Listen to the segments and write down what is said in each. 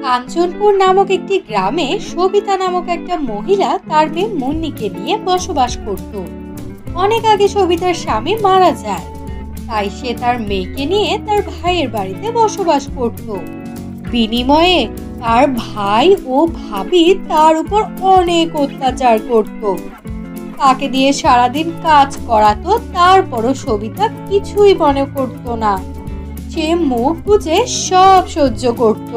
কাঞ্চনপুর নামক একটি গ্রামে সবিতা নামক একটা মহিলা তার মেয়ে মুন্নিকে নিয়ে বসবাস করত। অনেক আগে সবিতার স্বামী মারা যায়, তাই সে তার মেয়েকে নিয়ে তার ভাইয়ের বাড়িতে বসবাস করত। বিনিময়ে তার ভাই ও ভাবি তার উপর অনেক অত্যাচার করত। তাকে দিয়ে সারাদিন কাজ করাতো, তারপরও সবিতা কিছুই মনে করতো না। সে মুখ বুজে সব সহ্য করত,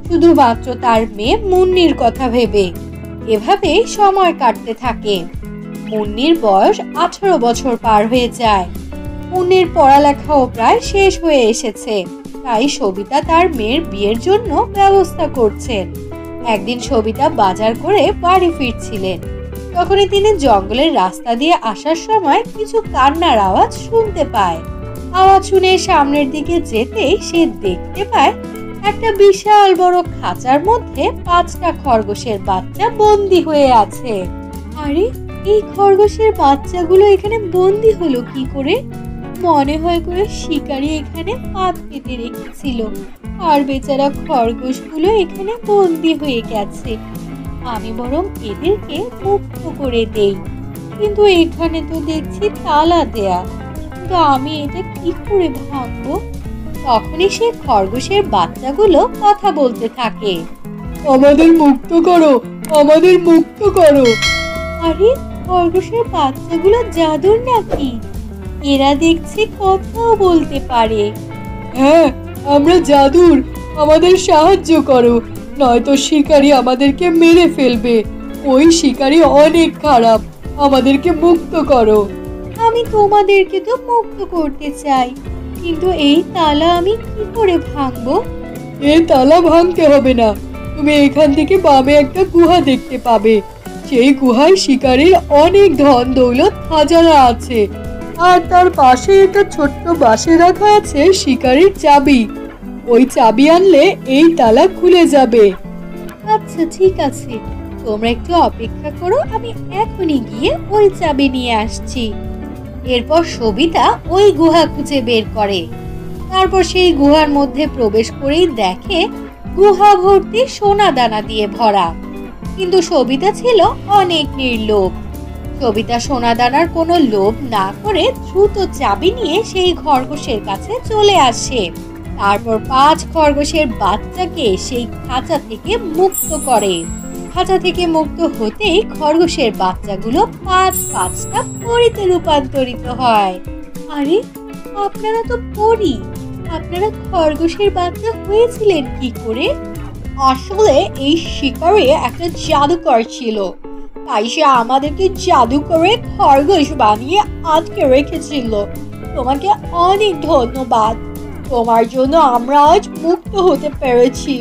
শুধুমাত্র তার মেয়ে মুন্নির কথা ভেবে। এভাবেই সময় কাটতে থাকে। মুন্নির বয়স 18 বছর পার হয়ে যায়। মুন্নির পড়ালেখাও প্রায় শেষ হয়ে এসেছে, তাই সবিতা তার মেয়ের বিয়ের জন্য ব্যবস্থা করছেন। একদিন সবিতা বাজার করে বাড়ি ফিরছিলেন। তখনই তিনি জঙ্গলের রাস্তা দিয়ে আসার সময় কিছু কান্নার আওয়াজ শুনতে পায়। আওয়াজ শুনে সামনের দিকে যেতেই সে দেখতে পায় একটা বিশাল বড় খাঁচার মধ্যে 5টা খরগোশের বাচ্চা বন্দি হয়ে আছে। আরে, এই খরগোশের বাচ্চাগুলো এখানে বন্দি হলো কি করে? মনে হয় করে শিকারী এখানে ফাঁদ পেতে রেখেছিল, আর বেচারা খরগোশগুলো এখানে বন্দি হয়ে গেছে। আমি বরং এদেরকে মুক্ত করে দেই। কিন্তু এখানে তো দেখছি তালা দেয়া, কিন্তু আমি এটা কি করে ভাঙবো? তখনই সে খরগোশের বাচ্চাগুলো কথা বলতে থাকে। আমাদের মুক্ত করো, আমাদের মুক্ত করো। আরে, খরগোশের বাচ্চাগুলো জাদুর নাকি? এরা দেখছি কথাও বলতে পারে। হ্যাঁ, আমরা জাদুর, আমাদের সাহায্য করো, নয়তো শিকারী আমাদেরকে মেরে ফেলবে। ওই শিকারী অনেক খারাপ, আমাদেরকে মুক্ত করো। আমি তোমাদেরকে তো মুক্ত করতে চাই, কিন্তু এই তালা আমি কি করে ভাঙবো? এই তালা ভাঙতে হবে না। তুমি এখান থেকে বামে একটা গুহা দেখতে পাবে। সেই গুহায় শিকারীর অনেক ধন দৌলত খাজানা আছে, আর তার পাশে একটা ছোট্ট বাসে রাখা আছে শিকারীর চাবি। ওই চাবি আনলে এই তালা খুলে যাবে। আচ্ছা, ঠিক আছে, তোমরা একটু অপেক্ষা করো, আমি এখনই গিয়ে ওই চাবি নিয়ে আসছি। এরপর সবিতা ওই গুহা খুঁজে বের করে। তারপর সেই গুহার মধ্যে প্রবেশ করেই দেখে গুহা ভর্তি সোনা দানা দিয়ে ভরা। কিন্তু সবিতা ছিল অনেক নির্লোভ। সবিতা সোনা দানার কোনো লোভ না করে দ্রুত চাবি নিয়ে সেই খরগোশের কাছে চলে আসে। তারপর 5 খরগোশের বাচ্চাকে সেই খাঁচা থেকে মুক্ত করে। খাঁচা থেকে মুক্ত হতেই খরগোশের বাচ্চাগুলো 5টা পরীতে রূপান্তরিত হয়। আরে, আপনারা তো পরী, আপনারা খরগোশের বাচ্চা হয়েছিলেন কি করে? আসলে এই শিকারে একটা জাদুকর ছিল, তাই সে আমাদেরকে জাদু করে খরগোশ বানিয়ে আটকে রেখেছিল। তোমাকে অনেক ধন্যবাদ, তোমার জন্য আমরা আজ মুক্ত হতে পেরেছি।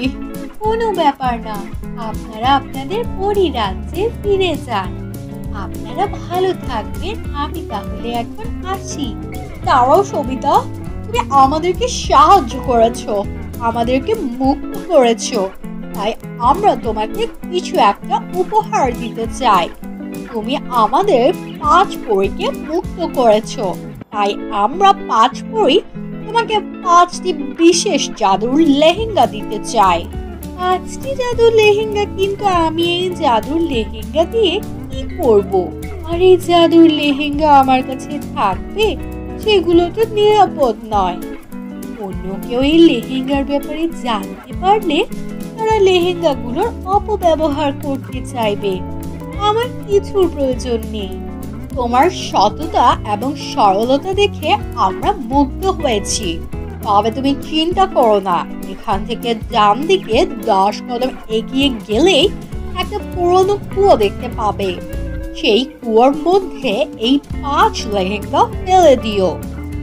কোনো ব্যাপার না, আপনারা আপনাদের পরিরাজ্যে ফিরে যান। আপনারা ভালো থাকবেন। আমি তাহলে এখন আসি। দাঁড়াও সবিতা, তুমি আমাদেরকে সাহায্য করেছো, আমাদেরকে মুক্ত করেছো, তাই আমরা তোমাকে কিছু একটা উপহার দিতে চাই। তুমি আমাদের 5 পরীকে মুক্ত করেছো, তাই আমরা 5 পরী তোমাকে 5টি বিশেষ জাদুর লেহেঙ্গা দিতে চাই। 5টি জাদুর লেহেঙ্গা? কিন্তু আমি এই জাদুর লেহেঙ্গা দিয়ে কি করব? আর এই জাদুর লেহেঙ্গা আমার কাছে থাকবে? সেগুলো তো নিরাপদ নয়। অন্য কেউ এই লেহেঙ্গার ব্যাপারে জানতে পারলে তারা লেহেঙ্গাগুলোর অপব্যবহার করতে চাইবে। আমার কিছুর প্রয়োজন নেই। তোমার সততা এবং সরলতা দেখে আমরা মুগ্ধ হয়েছি। তবে তুমি চিন্তা করো না, এখান থেকে ডান দিকে 10 কদম এগিয়ে গেলেই একটা পুরনো কুয়ো দেখতে পাবে। সেই কুয়োর মধ্যে এই 5 লেহেঙ্গা ফেলে দিও।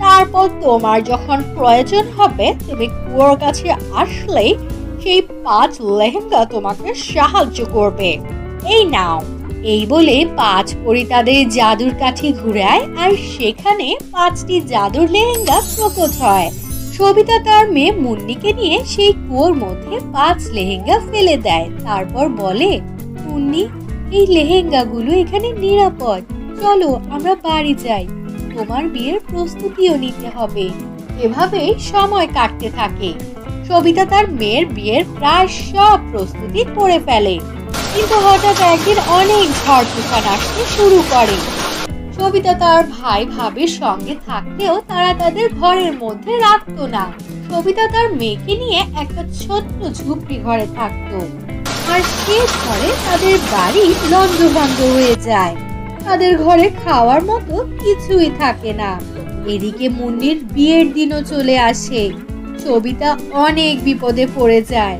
তারপর তোমার যখন প্রয়োজন হবে তুমি কুয়োর কাছে আসলেই সেই 5 লেহেঙ্গা তোমাকে সাহায্য করবে। এই নাও। এই বলে 5 পরী তাদের জাদুর কাঠি ঘুরায়, আর সেখানে 5টি জাদুর লেহেঙ্গা প্রকট হয়। সবিতা তার মেয়ে মুন্নিকে নিয়ে সেই কুয়োর মধ্যে 5 লেহেঙ্গা ফেলে দেয়। তারপর বলে, মুন্নি, এই লেহেঙ্গাগুলো এখানে নিরাপদ, চলো আমরা বাড়ি যাই, তোমার বিয়ের প্রস্তুতিও নিতে হবে। এভাবে সময় কাটতে থাকে। সবিতা তার মেয়ের বিয়ের প্রায় সব প্রস্তুতি করে ফেলে, কিন্তু হঠাৎ একদিন অনেক ঝড় তুফান আসতে শুরু করে। সবিতা তার ভাই ভাবির সঙ্গে থাকলেও তারা তাদের ঘরের মধ্যে রাখতো না। সবিতা তার মেয়েকে নিয়ে একটা ছোট্ট ঝুপড়ি ঘরে থাকতো, আর সে ঘরে তাদের বাড়ি লন্ডভন্ড হয়ে যায়। তাদের ঘরে খাওয়ার মতো কিছুই থাকে না। এদিকে মুন্নির বিয়ের দিনও চলে আসে। সবিতা অনেক বিপদে পড়ে যায়।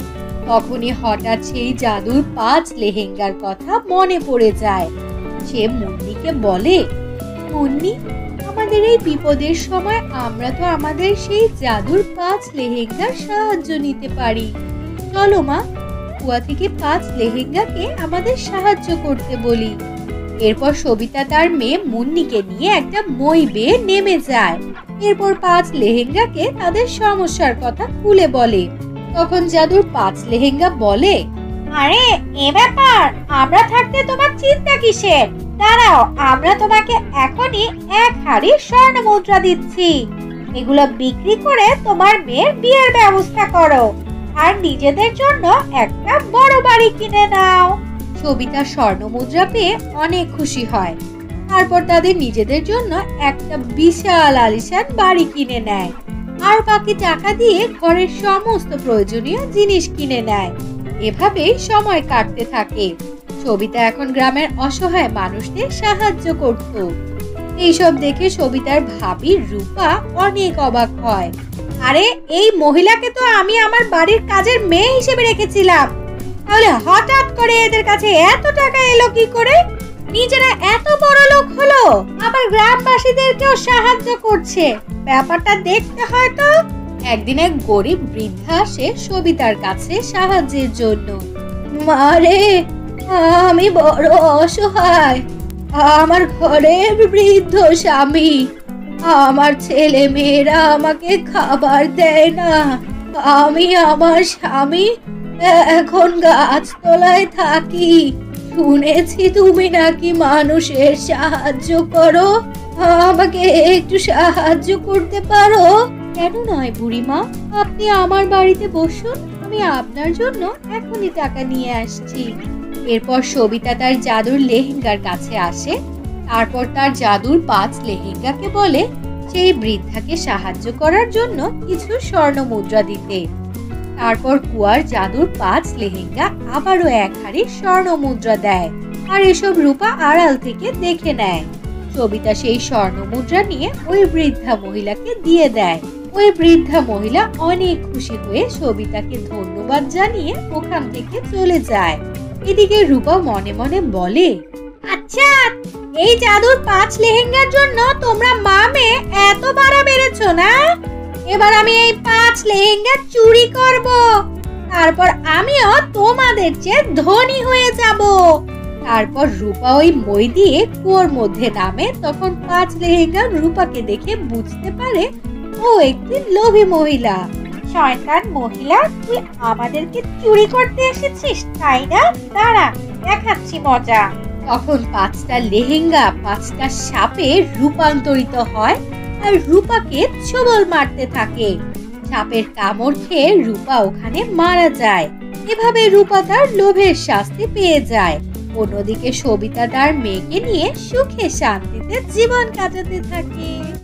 তখনই হঠাৎ সেই জাদুর 5 লেহেঙ্গার কথা মনে পড়ে যায়। সে মুন্নিকে বলে, মুন্নি, আমাদের এই বিপদের সময় আমরা তো আমাদের সেই জাদুর 5 লেহেঙ্গার সাহায্য নিতে পারি। চলো মা, কুয়া থেকে 5 লেহেঙ্গাকে আমাদের সাহায্য করতে বলি। এরপর সবিতা তার মেয়ে মুন্নিকে নিয়ে একটা মই বেয়ে নেমে যায়। এরপর 5 লেহেঙ্গাকে তাদের সমস্যার কথা খুলে বলে। তখন জাদুর 5 লেহেঙ্গা বলে, আরে এ ব্যাপার, আমরা থাকতে তোমার চিন্তা কিসের? দাঁড়াও, আমরা তোমাকে এখনই 1 হাড়ি স্বর্ণ মুদ্রা দিচ্ছি। এগুলো বিক্রি করে তোমার মেয়ের বিয়ের ব্যবস্থা করো, আর নিজেদের জন্য একটা বড় বাড়ি কিনে নাও। সবিতা স্বর্ণ মুদ্রা পেয়ে অনেক খুশি হয়। তারপর তাদের নিজেদের জন্য একটা বিশাল আলিশান বাড়ি কিনে নেয়, আর বাকি টাকা দিয়ে ঘরের সমস্ত প্রয়োজনীয় জিনিস কিনে নেয়। এভাবেই সময় কাটতে থাকে। সবিতা এখন গ্রামের অসহায় মানুষদের সাহায্য করত। এইসব দেখে সবিতার ভাবি রূপা অনেক অবাক হয়। আরে, এই মহিলাকে তো আমি আমার বাড়ির কাজের মেয়ে হিসেবে রেখেছিলাম, তাহলে হঠাৎ করে এদের কাছে এত টাকা এলো কি করে? নিজেরা এত বড় লোক হলো, আবার গ্রামবাসীদেরকেও সাহায্য করছে। ব্যাপারটা দেখতে হয় তো। একদিন এক গরিব বৃদ্ধা আসে সবিতার কাছে সাহায্যের জন্য। মারে, আমি বড় অসহায়। আমার ঘরে বৃদ্ধ স্বামী, আমার ছেলে মেয়েরা আমাকে খাবার দেয় না। আমি আমার স্বামী এখন গাছতলায় থাকি। শুনেছি তুমি নাকি মানুষের সাহায্য করো, আমাকে একটু সাহায্য করতে পারো? কেন নয় বুড়িমা, আপনি আমার বাড়িতে বসুন, আমি আপনার জন্য এখনই টাকা নিয়ে আসছি। এরপর সবিতা তার জাদুর লেহেঙ্গার কাছে আসে। তারপর তার জাদুর 5 লেহেঙ্গাকে বলে সেই বৃদ্ধাকে সাহায্য করার জন্য কিছু স্বর্ণ মুদ্রা দিতে। তারপর কুয়ার জাদুর 5 লেহেঙ্গা আবারও 1 হাড়ি স্বর্ণ মুদ্রা দেয়, আর এসব রূপা আড়াল থেকে দেখে নেয়। সবিতা সেই স্বর্ণ মুদ্রা নিয়ে ওই বৃদ্ধা মহিলাকে দিয়ে দেয়। ওই বৃদ্ধা মহিলা অনেক খুশি হয়ে সবিতাকে ধন্যবাদ জানিয়ে ওখান থেকে চলে যায়। এদিকে রূপা মনে মনে বলে, আচ্ছা, এই জাদুর 5 লেহেঙ্গার জন্য তোমরা মা মেয়ে এত ভাড়া বেড়েছো না? এবার আমি এই 5 লেহেঙ্গা চুরি করব, তারপর আমিও তোমাদের চেয়ে ধনী হয়ে যাব। তারপর রূপা ওই মই দিয়ে কুয়োর মধ্যে নামে। তখন 5 লেহেঙ্গা রূপাকে দেখে বুঝতে পারে ও একটি লোভী মহিলা। শয়তান মহিলা, তুই আমাদেরকে চুরি করতে এসেছিস তাই না? দাঁড়া, দেখাচ্ছি মজা। তখন 5টা লেহেঙ্গা 5টা সাপে রূপান্তরিত হয়, আর রূপাকে ছোবল মারতে থাকে। সাপের কামড় খেয়ে রূপা ওখানে মারা যায়। এভাবে রূপা তার লোভের শাস্তি পেয়ে যায়। অন্যদিকে সবিতা তার মেয়েকে নিয়ে সুখে শান্তিতে জীবন কাটাতে থাকে।